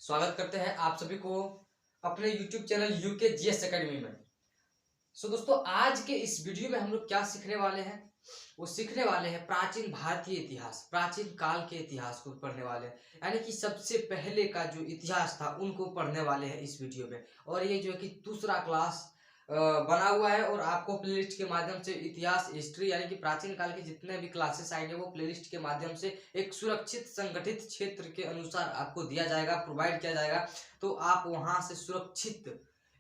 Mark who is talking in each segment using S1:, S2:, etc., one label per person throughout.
S1: स्वागत करते हैं आप सभी को अपने YouTube channel UK GS academy में। दोस्तों, आज के इस वीडियो में हम लोग क्या सीखने वाले हैं, वो सीखने वाले हैं प्राचीन भारतीय इतिहास, प्राचीन काल के इतिहास को पढ़ने वाले हैं। यानी कि सबसे पहले का जो इतिहास था उनको पढ़ने वाले हैं इस वीडियो में। और ये जो है कि दूसरा क्लास बना हुआ है और आपको प्लेलिस्ट के माध्यम से इतिहास, हिस्ट्री यानी कि प्राचीन काल के जितने भी क्लासेस आएंगे वो प्लेलिस्ट के माध्यम से एक सुरक्षित संगठित क्षेत्र के अनुसार आपको दिया जाएगा, प्रोवाइड किया जाएगा। तो आप वहां से सुरक्षित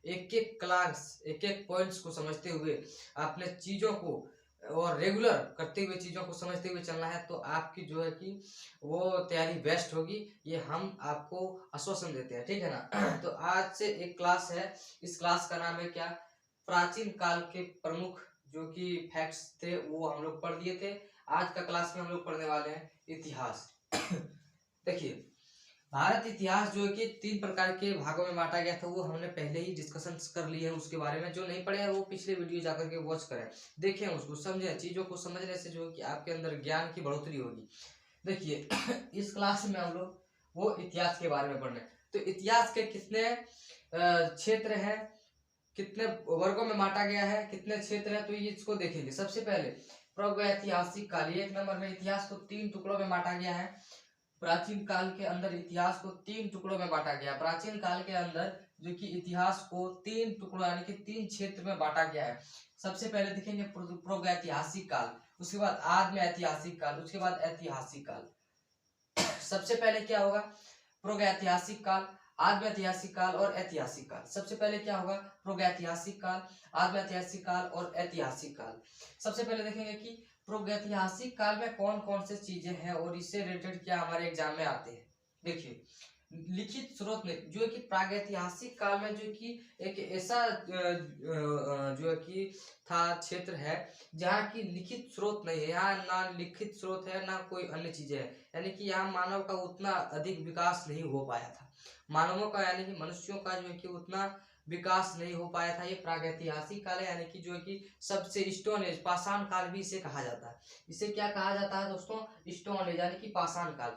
S1: एक एक क्लास, एक एक पॉइंट्स को समझते हुए अपने चीजों को और रेगुलर करते हुए चीजों को समझते हुए चलना है, तो आपकी जो है कि वो तैयारी बेस्ट होगी, ये हम आपको आश्वासन देते हैं, ठीक है ना। तो आज से एक क्लास है, इस क्लास का नाम है क्या, प्राचीन काल के प्रमुख जो कि फैक्ट्स थे वो हम लोग पढ़ लिए थे। आज का क्लास में हम लोग पढ़ने वाले हैं इतिहास। देखिए, भारत इतिहास जो है कि 3 प्रकार के भागों में बांटा गया था, वो हमने पहले ही डिस्कशन कर लिए हैं उसके बारे में। जो नहीं पढ़े हैं वो पिछले वीडियो जाकर के वॉच करें, देखें उसको, समझें। चीजों को समझने से जो है कि आपके अंदर ज्ञान की बढ़ोतरी होगी। देखिए, इस क्लास में हम लोग वो इतिहास के बारे में पढ़ने। तो इतिहास के कितने क्षेत्र हैं, कितने वर्गों में बांटा गया है, कितने क्षेत्र है, तो ये इसको देखेंगे। सबसे पहले प्रागैतिहासिक काल, 1 नंबर में इतिहास को 3 टुकड़ों में बांटा गया है। प्राचीन काल के अंदर इतिहास को 3 टुकड़ों में बांटा गया। प्राचीन काल के अंदर जो कि इतिहास को 3 टुकड़ों यानी कि 3 क्षेत्र में बांटा गया है। सबसे पहले देखेंगे प्रागैतिहासिक काल, उसके बाद आद्य ऐतिहासिक काल, उसके बाद ऐतिहासिक काल। सबसे पहले क्या होगा, प्रागैतिहासिक काल, आद्य ऐतिहासिक काल और ऐतिहासिक काल। सबसे पहले क्या होगा, प्रागैतिहासिक काल, आद्य ऐतिहासिक काल और ऐतिहासिक काल। सबसे पहले देखेंगे कि प्रागैतिहासिक काल में कौन कौन से चीजें हैं और इससे रिलेटेड क्या हमारे एग्जाम में आते हैं। देखिए, लिखित स्रोत में जो है कि प्रागैतिहासिक काल में जो कि एक ऐसा जो है कि था क्षेत्र है जहाँ की लिखित स्रोत नहीं है। यहाँ ना लिखित स्रोत है, ना कोई अन्य चीजें है। यानी कि यहाँ मानव का उतना अधिक विकास नहीं हो पाया था, मानवों का यानी कि मनुष्यों का जो है कि उतना विकास नहीं हो पाया था। ये प्रागैतिहासिक काल है, यानी कि जो है कि सबसे स्टोन एज, पाषाण काल भी इसे कहा जाता है। इसे क्या कहा जाता है दोस्तों, स्टोन एज यानी कि पाषाण काल।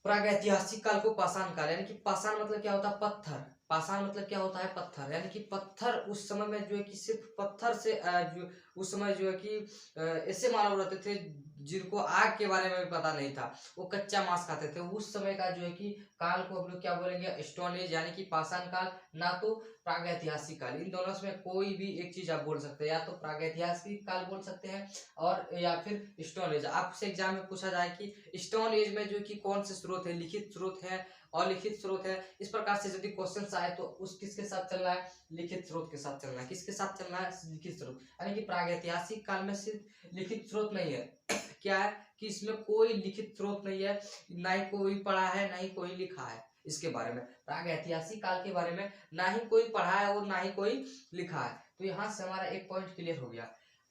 S1: प्रागैतिहासिक काल को पाषाण काल, यानी कि पाषाण मतलब क्या होता है, पत्थर। पाषाण मतलब क्या होता है, पत्थर। यानी कि पत्थर उस समय में जो है कि सिर्फ पत्थर से जो उस समय जो है कि ऐसे मानव रहते थे जिनको आग के बारे में भी पता नहीं था, वो कच्चा मांस खाते थे। उस समय का जो है कि काल को हम लोग क्या बोलेंगे, स्टोन एज यानी कि पाषाण काल, ना तो प्रागैतिहासिक काल। इन दोनों में कोई भी एक चीज आप बोल सकते हैं, या तो प्रागैतिहासिक काल बोल सकते हैं और या फिर स्टोन एज। आपसे एग्जाम में पूछा जाए कि स्टोन एज में जो कि कौन से स्रोत है, लिखित स्रोत है, अलिखित स्रोत है, इस प्रकार से यदि क्वेश्चन आए तो उस किसके साथ चलना है, लिखित स्रोत के साथ चलना है। किसके साथ चलना है, लिखित स्रोत। यानी कि प्रागैतिहासिक काल में सिर्फ लिखित स्रोत नहीं है। क्या है कि इसमें कोई लिखित स्रोत नहीं है, ना ही कोई पढ़ा है, ना ही कोई लिखा है इसके बारे में। प्रागैतिहासिक काल के बारे में ना ही कोई पढ़ा है और ना ही कोई लिखा है। तो यहाँ से हमारा एक पॉइंट क्लियर हो गया,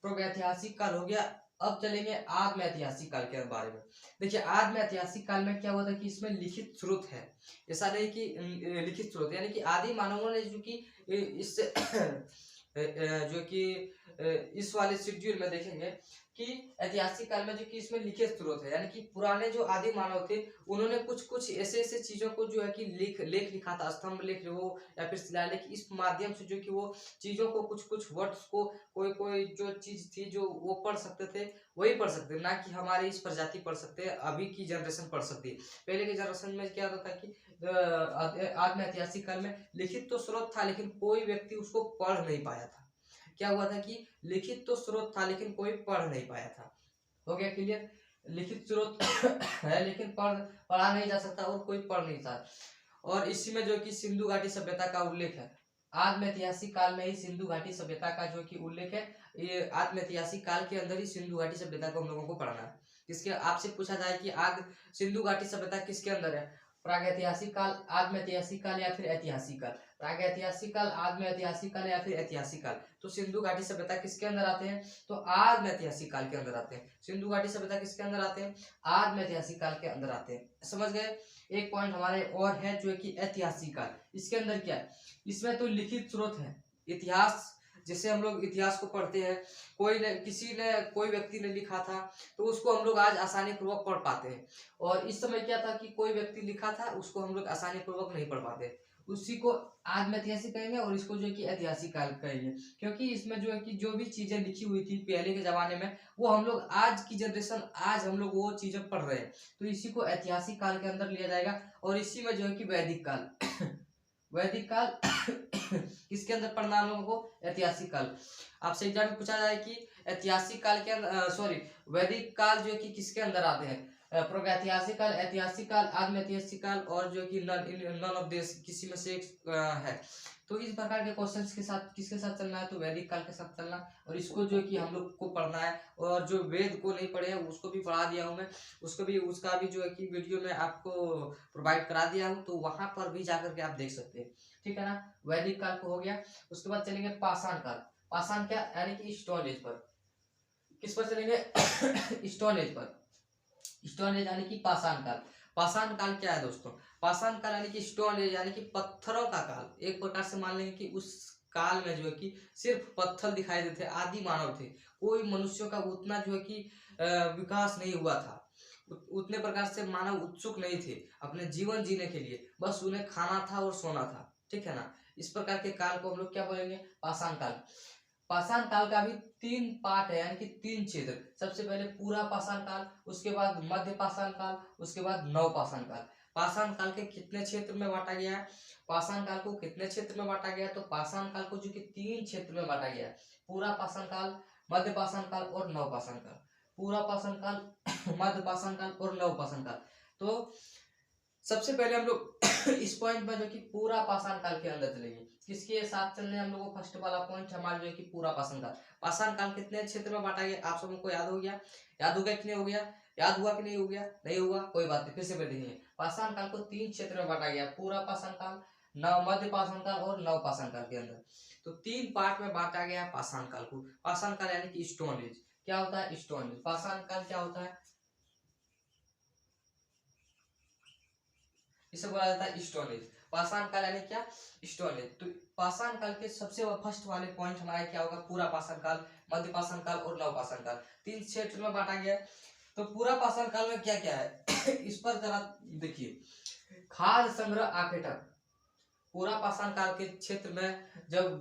S1: प्रागैतिहासिक काल हो गया। अब चलेंगे आद्य ऐतिहासिक काल के बारे में। देखिए, आद्य ऐतिहासिक काल में क्या होता है कि इसमें लिखित स्रोत है, ऐसा नहीं कि लिखित स्रोत, यानी कि आदि मानवों ने जो कि इस जो कि इस वाले शेड्यूल में देखेंगे कि ऐतिहासिक काल में जो कि इसमें लिखित स्रोत है, यानी कि पुराने जो आदि मानव थे उन्होंने कुछ कुछ ऐसे ऐसे चीजों को जो है कि लेख लिखा था, स्तंभ लेख हो या फिर शिलालेख, इस माध्यम से जो कि वो चीजों को, कुछ कुछ वर्ड्स को, कोई कोई जो चीज थी जो वो पढ़ सकते थे वही पढ़ सकते, ना कि हमारी इस प्रजाति पढ़ सकते हैं, अभी की जनरेशन पढ़ सकती है। पहले की जनरेशन में क्या होता था कि आद्य ऐतिहासिक काल में लिखित तो स्रोत था लेकिन कोई व्यक्ति उसको पढ़ नहीं पाया था। क्या हुआ था कि लिखित तो स्रोत था लेकिन कोई पढ़ नहीं पाया था। हो गया क्लियर, लिखित स्रोत है लेकिन पढ़ा नहीं जा सकता और कोई पढ़ नहीं था। और इसी में जो कि सिंधु घाटी सभ्यता का उल्लेख है। आद्य ऐतिहासिक काल में ही सिंधु घाटी सभ्यता का जो कि उल्लेख है, ये आद्य ऐतिहासिक काल के अंदर ही सिंधु घाटी सभ्यता को हम लोगों को पढ़ना है। इसके आपसे पूछा जाए कि आद्य सिंधु घाटी सभ्यता किसके अंदर है, प्रागैतिहासिक काल, आद्य ऐतिहासिक काल या फिर ऐतिहासिक काल। प्रागैतिहासिक काल, आद्य ऐतिहासिक काल या फिर ऐतिहासिक काल। तो सिंधु घाटी सभ्यता किसके अंदर आते हैं, तो आद्य ऐतिहासिक काल के अंदर आते हैं। सिंधु घाटी सभ्यता किसके अंदर आते हैं, आद्य ऐतिहासिक काल के अंदर आते हैं। समझ गए। एक पॉइंट हमारे और है जो है कि ऐतिहासिक काल, इसके अंदर क्या है, इसमें तो लिखित स्रोत है। इतिहास जैसे हम लोग इतिहास को पढ़ते हैं, कोई व्यक्ति ने लिखा था तो उसको हम लोग आज आसानी पूर्वक पढ़ पाते हैं, और इस समय क्या था कि कोई व्यक्ति लिखा था उसको हम लोग आसानी पूर्वक नहीं पढ़ पाते। उसी को आज में ऐतिहासिक कहेंगे और इसको जो है कि ऐतिहासिक काल कहेंगे, क्योंकि इसमें जो है कि जो भी चीजें लिखी हुई थी पहले के जमाने में वो हम लोग आज की जनरेशन आज हम लोग वो चीजें पढ़ रहे हैं, तो इसी को ऐतिहासिक काल के अंदर लिया जाएगा। और इसी में जो है कि वैदिक काल वैदिक काल किसके अंदर पढ़ना हम लोगों को, ऐतिहासिक काल। आपसे एग्जाम में पूछा जाए कि ऐतिहासिक काल के अंदर सॉरी वैदिक काल जो है कि किसके अंदर आते हैं, प्रागैतिहासिक काल, ऐतिहासिक काल, आदिम ऐतिहासिक काल और जो कि नन ऑफ दिस किसी में से एक है। तो इस प्रकार के क्वेश्चंस के साथ किसके साथ चलना है, तो वैदिक काल के साथ चलना, और इसको जो कि हम लोग को पढ़ना है। और जो वेद को नहीं पढ़े हैं उसको भी पढ़ा दिया हूँ मैं, उसका भी जो है कि वीडियो में आपको प्रोवाइड करा दिया हूँ, तो वहां पर भी जाकर के आप देख सकते हैं, ठीक है ना। वैदिक काल को हो गया। उसके बाद चलेंगे पाषाण काल। पाषाण क्या यानी कि स्टोन एज पर, किस पर चलेंगे स्टोन एज पर। स्टोन एज यानी कि पाषाण काल। पाषाण काल क्या है दोस्तों, पाषाण काल यानी कि स्टोन एज यानी कि पत्थरों का काल। एक प्रकार से मान लेंगे कि उस काल में जो है कि सिर्फ पत्थर दिखाई देते, आदि मानव थे, कोई मनुष्यों का उतना जो है कि विकास नहीं हुआ था, उतने प्रकार से मानव उत्सुक नहीं थे अपने जीवन जीने के लिए, बस उन्हें खाना था और सोना था, ठीक है ना। इस प्रकार के काल को हम लोग क्या बोलेंगे, पाषाण काल। पाषाण काल का भी 3 पार्ट है यानी कि 3 क्षेत्र। सबसे पहले पूरा पाषाण काल, उसके बाद मध्य पाषाण काल, उसके बाद नव पाषाण काल। पाषाण काल के कितने क्षेत्र में बांटा गया है, पाषाण काल को कितने क्षेत्र में बांटा गया है, तो पाषाण काल को जो कि 3 क्षेत्र में बांटा गया है, पूरा पाषाण काल, मध्य पाषाण काल और नव पाषाण काल। पूरा पाषाण काल मध्य पाषाण काल और नव पाषाण काल। तो सबसे पहले हम लोग इस पॉइंट में जो कि पूरा पाषाण काल के अंदर चलेंगे, किसके साथ चलने हम लोगों को फर्स्ट वाला पॉइंट हमारा जो है कि पूरा पाषाण काल। पाषाण काल कितने क्षेत्र में बांटा गया, आप सबको याद हो गया, याद हो गया कि नहीं हो गया, याद हुआ कि नहीं हो गया, नहीं हुआ कोई बात नहीं, फिर से देखेंगे। पाषाण काल को 3 क्षेत्र में बांटा गया, पूरा पाषाण काल, नव मध्य पाषाण काल और नव पाषाण काल के अंदर। तो 3 पार्ट में बांटा गया पाषाण काल को। पाषाण काल यानी कि स्टोन एज। क्या होता है स्टोन एज, पाषाण काल क्या होता है, इसे बोला जाता है स्टोन एज। पाषाण काल यानी क्या, स्टोन एज। तो पाषाण काल के सबसे फर्स्ट वाले पॉइंट हमारा क्या होगा, पूरा पाषाण काल, मध्य पाषाण काल और नव पाषाण काल, 3 क्षेत्र में बांटा गया। तो पूरा पाषाण काल में क्या क्या है इस पर जरा देखिए, खाद्य संग्रह आखेटक। पूरा पाषाण काल के क्षेत्र में जब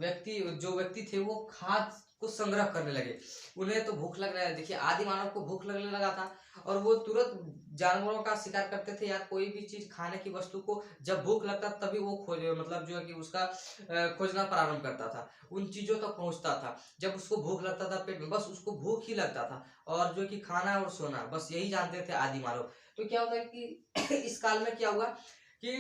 S1: जो व्यक्ति थे वो खाद्य को संग्रह करने लगे, उन्हें तो भूख लगने लगी। देखिए आदि मानव को भूख लगने लगा था और वो तुरंत जानवरों का शिकार करते थे या कोई भी चीज खाने की वस्तु को जब भूख लगता तभी वो मतलब जो है कि उसका खोजना प्रारंभ करता था, उन चीजों तक पहुंचता था। जब उसको भूख लगता था पेट में, बस उसको भूख ही लगता था, और जो कि खाना और सोना बस यही जानते थे आदि मानव। तो क्या होता है कि इस काल में क्या हुआ कि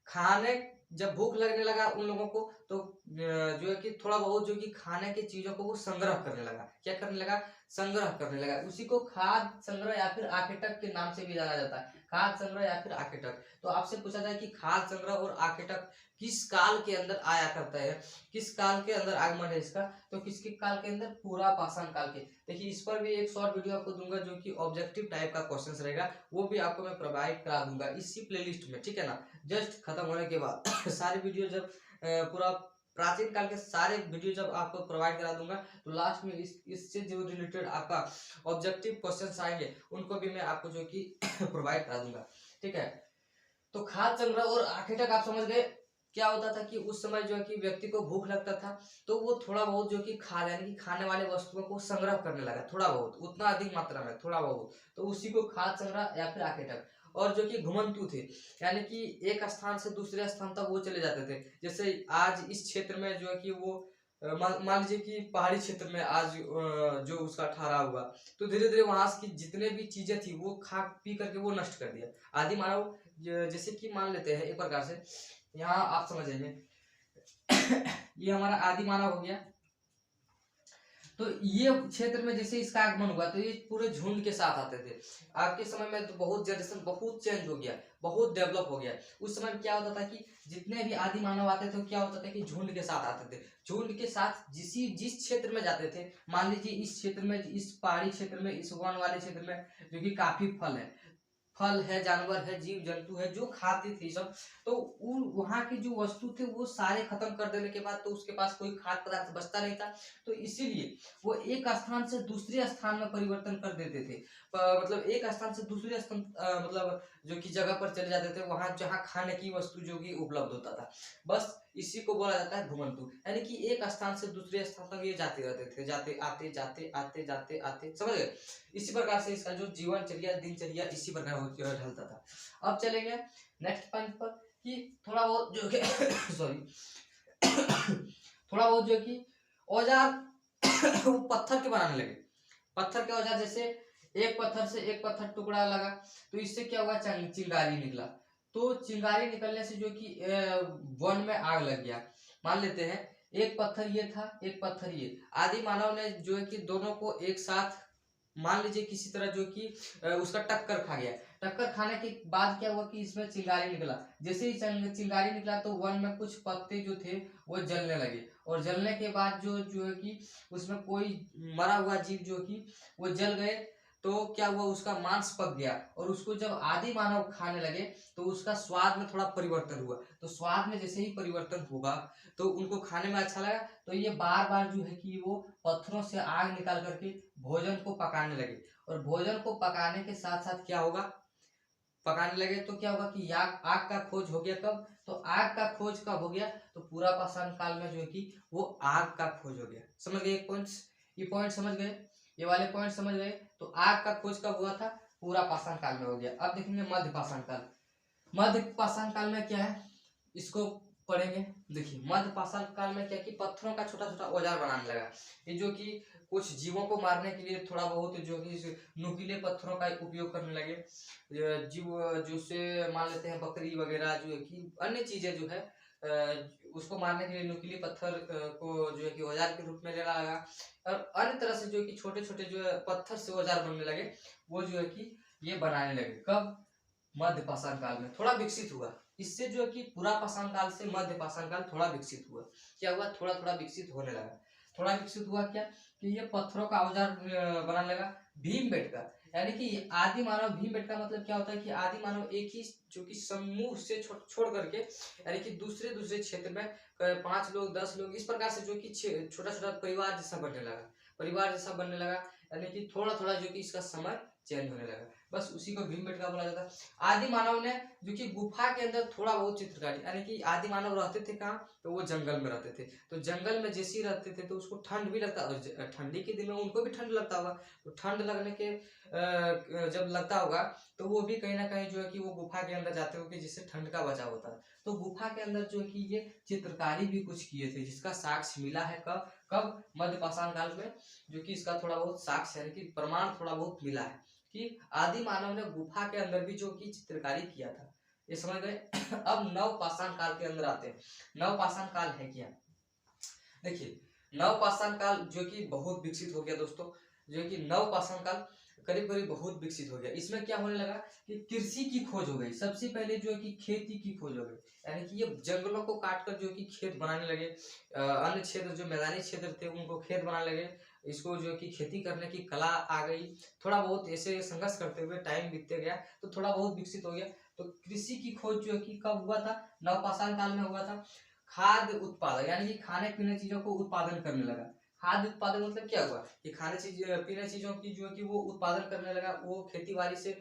S1: खाने जब भूख लगने लगा उन लोगों को, तो जो है कि थोड़ा बहुत जो कि खाने की चीजों को वो संग्रह करने लगा। क्या करने लगा, संग्रह करने लगा। उसी को खाद्य संग्रह या फिर आखेटक के नाम से भी जाना जाता है, खाद्य संग्रह या फिर आखेटक। तो आपसे पूछा जाए कि खाद्य संग्रह और आखेटक किस काल के अंदर आया करता है, किस काल के अंदर आगमन है इसका, तो किसके काल के अंदर, पूरा पाषाण काल के। देखिए इस पर भी एक शॉर्ट वीडियो आपको दूंगा जो कि ऑब्जेक्टिव टाइप का क्वेश्चन रहेगा, वो भी आपको मैं प्रोवाइड करा दूंगा इसी प्लेलिस्ट में, ठीक है ना। जस्ट खत्म होने के बाद सारे वीडियो जब पूरा प्राचीन काल के सारे वीडियो जब आपको प्रोवाइड करा दूंगा, तो लास्ट में इससे जो रिलेटेड आपका ऑब्जेक्टिव क्वेश्चंस आएंगे उनको भी मैं आपको जो कि प्रोवाइड करा दूंगा, ठीक है। तो खाद्य संग्रह और आखेटक आप समझ गए। क्या होता था कि उस समय जो है कि व्यक्ति को भूख लगता था तो वो थोड़ा बहुत जो कि खा यानी कि खाने वाले वस्तुओं को संग्रह करने लगा, थोड़ा बहुत, उतना अधिक मात्रा में थोड़ा बहुत, तो उसी को खाद्य संग्रह या फिर आखेटक। और जो कि घुमंतु थे, यानी कि एक स्थान से दूसरे स्थान तक वो चले जाते थे। जैसे आज इस क्षेत्र में जो है कि वो मान लीजिए कि पहाड़ी क्षेत्र में आज जो उसका ठहराव हुआ, तो धीरे धीरे वहां की जितने भी चीजें थी वो खा पी करके वो नष्ट कर दिया। आदि मानव जैसे कि मान लेते हैं एक प्रकार से, यहाँ आप समझेंगे ये हमारा आदि मानव हो गया। तो ये क्षेत्र में जैसे इसका आगमन हुआ तो ये पूरे झुंड के साथ आते थे। आपके समय में तो बहुत जनरेशन बहुत चेंज हो गया, बहुत डेवलप हो गया। उस समय क्या होता था कि जितने भी आदि मानव आते थे क्या होता था कि झुंड के साथ आते थे। झुंड के साथ जिस क्षेत्र में जाते थे, मान लीजिए इस क्षेत्र में, इस पहाड़ी क्षेत्र में, इस वन वाले क्षेत्र में जो कि काफी फल है, फल है, जानवर है, जीव जंतु है, जो खाते थे सब, तो उन वहाँ के जो वस्तु थे वो सारे खत्म कर देने के बाद तो उसके पास कोई खाद्य पदार्थ बचता नहीं था। तो इसीलिए वो एक स्थान से दूसरे स्थान में परिवर्तन कर देते थे। मतलब एक स्थान से दूसरे स्थान मतलब जो कि जगह पर चले जाते थे, वहां जहाँ खाने की वस्तु जो कि उपलब्ध होता था। बस इसी को बोला जाता है घुमंतु, यानी कि एक स्थान से दूसरे स्थान तक ये जाते रहते थे, जाते आते जाते आते जाते आते, समझ गए। इसी प्रकार से इसका जो जीवनचर्या दिनचर्या इसी प्रकार ढलता था। अब चलेंगे नेक्स्ट पॉइंट पर कि थोड़ा बहुत जो कि सॉरी थोड़ा बहुत जो कि औजार वो पत्थर के बनाने लगे। पत्थर के औजार, जैसे एक पत्थर से एक पत्थर टुकड़ा लगा तो इससे क्या हुआ, चिंगारी निकला। तो चिंगारी निकलने से जो कि वन में आग लग गया। मान लेते हैं एक पत्थर ये था, एक पत्थर ये, आदि मानव ने जो है कि दोनों को एक साथ मान लीजिए किसी तरह जो कि उसका टक्कर खा गया। टक्कर खाने के बाद क्या हुआ कि इसमें चिंगारी निकला। जैसे ही चिंगारी निकला तो वन में कुछ पत्ते जो थे वो जलने लगे, और जलने के बाद जो है कि उसमें कोई मरा हुआ जीव जो कि वो जल गए। तो क्या हुआ, उसका मांस पक गया, और उसको जब आदि मानव खाने लगे तो उसका स्वाद में थोड़ा परिवर्तन हुआ। तो स्वाद में जैसे ही परिवर्तन होगा तो उनको खाने में अच्छा लगा, तो ये बार बार जो है कि वो पत्थरों से आग निकाल करके भोजन को पकाने लगे। और भोजन को पकाने के साथ साथ क्या होगा, पकाने लगे तो क्या होगा कि आग आग का खोज हो गया। कब, तो आग का खोज कब हो गया, तो पूरा पाषाण काल में जो है कि वो आग का खोज हो गया। समझ गए एक पॉइंट, ये पॉइंट समझ गए, ये वाले पॉइंट समझ गए। तो आग का खोज कब हुआ था, पूरा पाषाण काल में हो गया। अब देखेंगे मध्य पाषाण काल। मध्य पाषाण काल में क्या है, इसको पढ़ेंगे। देखिए मध्य पाषाण काल में क्या कि पत्थरों का छोटा छोटा औजार बनाने लगा। ये जो कि कुछ जीवों को मारने के लिए थोड़ा बहुत जो कि नुकीले पत्थरों का उपयोग करने लगे। जीव जो से मान लेते हैं बकरी वगैरह, जो है कि अन्य चीजें जो है उसको मारने के लिए नुकीले पत्थर को जो है कि औजार के रूप में लेना लगा। और अन्य तरह से जो कि छोटे छोटे जो है पत्थर से औजार बनने लगे, वो जो है कि ये बनाने लगे। कब, मध्य पाषाण काल में थोड़ा विकसित हुआ। इससे जो है कि पूरा पाषाण काल से मध्य पाषाण काल थोड़ा विकसित हुआ। क्या हुआ, थोड़ा थोड़ा विकसित होने लगा। थोड़ा विकसित हुआ क्या कि ये पत्थरों का औजार बनाने लगा। भीमबेटका, यानी कि आदि मानव, भीमबेटका मतलब क्या होता है कि आदि मानव एक ही जो कि समूह से छोड़ करके, यानी कि दूसरे दूसरे क्षेत्र में 5 लोग 10 लोग इस प्रकार से जो कि छोटा छोटा परिवार जैसा बनने लगा। परिवार जैसा बनने लगा, यानी कि थोड़ा थोड़ा जो कि इसका समय चेंज होने लगा। बस उसी को भीमबेटका बोला जाता है। आदि मानव ने जो कि गुफा के अंदर थोड़ा बहुत चित्रकारी, यानी कि आदि मानव रहते थे कहाँ, तो वो जंगल में रहते थे। तो जंगल में जैसे ही रहते थे तो उसको ठंड भी लगता, और ठंडी के दिन में उनको भी ठंड लगता होगा। तो ठंड लगने के जब लगता होगा तो वो भी कहीं ना कहीं जो है कि वो गुफा के अंदर जाते होंगे, जिससे ठंड का बचाव होता है। तो गुफा के अंदर जो है कि ये चित्रकारी भी कुछ किए थे, जिसका साक्ष्य मिला है। कब कब, मध्य पाषाण काल में, जो कि इसका थोड़ा बहुत साक्ष्य है कि प्रमाण थोड़ा बहुत मिला है कि आदि मानव ने गुफा के अंदर भी जो कि चित्रकारी किया था। ये समझ गए। अब नव पाषाण काल के अंदर आते हैं। नव पाषाण काल है क्या, देखिए नव पाषाण काल जो कि बहुत विकसित हो गया दोस्तों। जो कि नव पाषाण काल करीब करीब बहुत विकसित हो गया। इसमें क्या होने लगा कि कृषि की खोज हो गई। सबसे पहले जो है कि खेती की खोज हो गई, यानी कि ये जंगलों को काट कर जो कि खेत बनाने लगे। अन्य क्षेत्र जो मैदानी क्षेत्र थे उनको खेत बनाने लगे। इसको जो कि खेती करने की कला आ गई। थोड़ा बहुत ऐसे संघर्ष करते हुए टाइम बीतते गया तो थोड़ा बहुत विकसित हो गया। तो कृषि की खोज जो है कि कब हुआ था, नवपाषाण काल में हुआ था। खाद्य उत्पादन, यानी कि खाने पीने चीजों को उत्पादन करने लगा। खाद्य उत्पादन मतलब क्या हुआ कि खाने पीने चीजों की जो है कि वो उत्पादन करने लगा, वो खेती बाड़ी से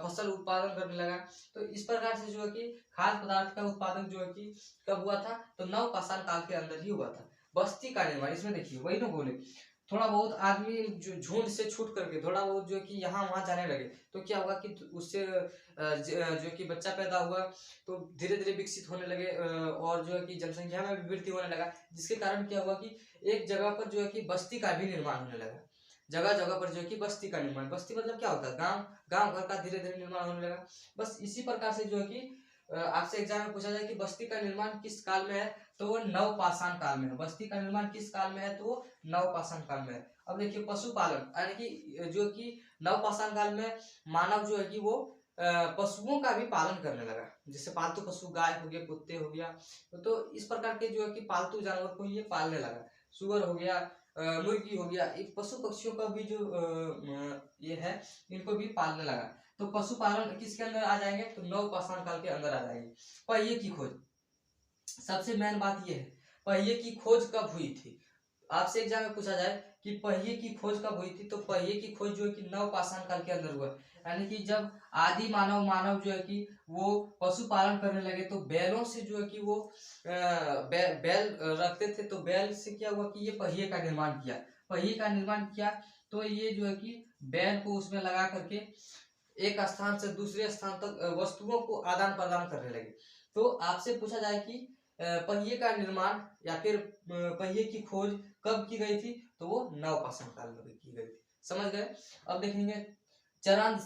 S1: फसल उत्पादन करने लगा। तो इस प्रकार से जो है कि खाद्य पदार्थ का उत्पादन जो है कि कब हुआ था, तो नवपाषाण काल के अंदर ही हुआ था। बस्ती का निर्माण, इसमें देखिए वही तो बोले, थोड़ा बहुत आदमी जो झुंड से छूट करके थोड़ा बहुत जो कि यहाँ वहां जाने लगे, तो क्या हुआ कि उससे जो कि बच्चा पैदा हुआ तो धीरे धीरे विकसित होने लगे, और जो है कि जनसंख्या में भी वृद्धि होने लगा। जिसके कारण क्या हुआ कि एक जगह पर जो है कि बस्ती का भी निर्माण होने लगा। जगह जगह पर जो है कि बस्ती का निर्माण, बस्ती मतलब क्या होता है, गांव, गांव घर का धीरे धीरे निर्माण होने लगा। बस इसी प्रकार से जो है कि आपसे एग्जाम में पूछा जाए कि बस्ती का निर्माण किस काल में है, तो वो नवपाषाण काल में है। बस्ती का निर्माण किस काल में है, तो वो नवपाषाण काल में है। अब देखिए पशुपालन, यानी कि जो कि नवपाषाण काल में मानव जो है कि वो पशुओं का भी पालन करने लगा। जैसे पालतू पशु गाय हो गया, कुत्ते हो गया, तो इस प्रकार के जो है कि पालतू जानवर को ये पालने लगा। सुअर हो गया, मुर्गी हो गया, ये पशु पक्षियों का भी जो ये है इनको भी पालने लगा। तो पशुपालन किसके अंदर आ जाएंगे, तो नवपाषाण काल के अंदर आ जाएंगे। पहिए की खोज, सबसे मेन बात यह है पहिए की खोज कब हुई थी। आपसे एक जगह पूछा जाए कि पहिए की खोज कब हुई थी, तो पहिए की खोज जो है कि नवपाषाण काल के अंदर हुआ, यानी कि जब आदि मानव जो है कि वो पशुपालन करने लगे तो बैलों से जो है कि वो बैल रखते थे, तो बैल से क्या हुआ कि ये पहिए का निर्माण किया। पहिए का निर्माण किया तो ये जो है कि बैल को उसमें लगा करके एक स्थान से दूसरे स्थान तक वस्तुओं को आदान प्रदान करने लगे। तो आपसे पूछा जाए कि पहिए का निर्माण या फिर पहिए की खोज कब की गई थी, तो वो नवपाषाण काल में की गई थी। समझ गए। अब देखेंगे चरांद,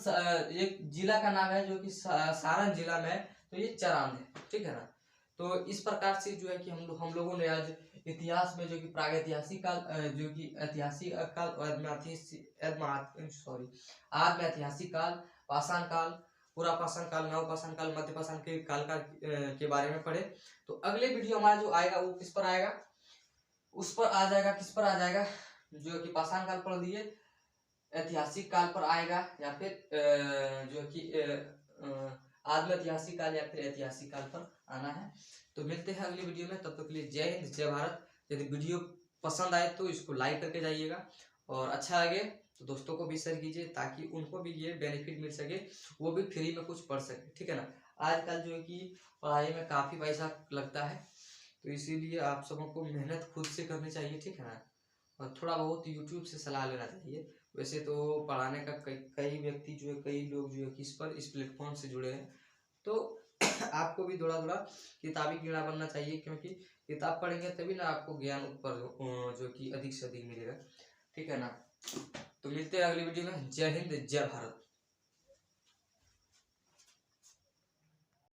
S1: एक जिला का नाम है जो कि सारण जिला में है, तो ये चरांद है, ठीक है ना। तो इस प्रकार से जो है कि हम लोगों ने आज इतिहास में जो कि प्रागैतिहासिक काल, जो कि ऐतिहासिक काल, आद्य ऐतिहासिक काल, पाषाण काल, पूरा पाषाण काल, नवपाषाण काल, मध्य पाषाण के काल का के बारे में पढ़े। तो अगले वीडियो हमारा जो आएगा वो किस पर आएगा, उस पर आ जाएगा, किस पर आ जाएगा, जो कि पाषाण काल पढ़ लिए, ऐतिहासिक काल पर आएगा, या फिर जो कि आद्य ऐतिहासिक काल या फिर ऐतिहासिक काल पर आना है। तो मिलते हैं अगली वीडियो में, तब तक के लिए जय हिंद जय भारत। यदि वीडियो पसंद आए तो इसको लाइक करके जाइएगा, और अच्छा लगे तो दोस्तों को भी शेयर कीजिए, ताकि उनको भी ये बेनिफिट मिल सके, वो भी फ्री में कुछ पढ़ सके, ठीक है ना। आजकल जो है कि पढ़ाई में काफ़ी पैसा लगता है, तो इसीलिए आप सबों को मेहनत खुद से करनी चाहिए, ठीक है ना, और थोड़ा बहुत यूट्यूब से सलाह लेना चाहिए। वैसे तो पढ़ाने का कई व्यक्ति जो है, कई लोग जो है कि इस प्लेटफॉर्म से जुड़े हैं, तो आपको भी थोड़ा थोड़ा किताबी कीड़ा बनना चाहिए, क्योंकि किताब पढ़ेंगे तभी ना आपको ज्ञान ऊपर जो कि अधिक से अधिक मिलेगा, ठीक है ना। तो मिलते हैं अगली वीडियो में। जय हिंद जय भारत।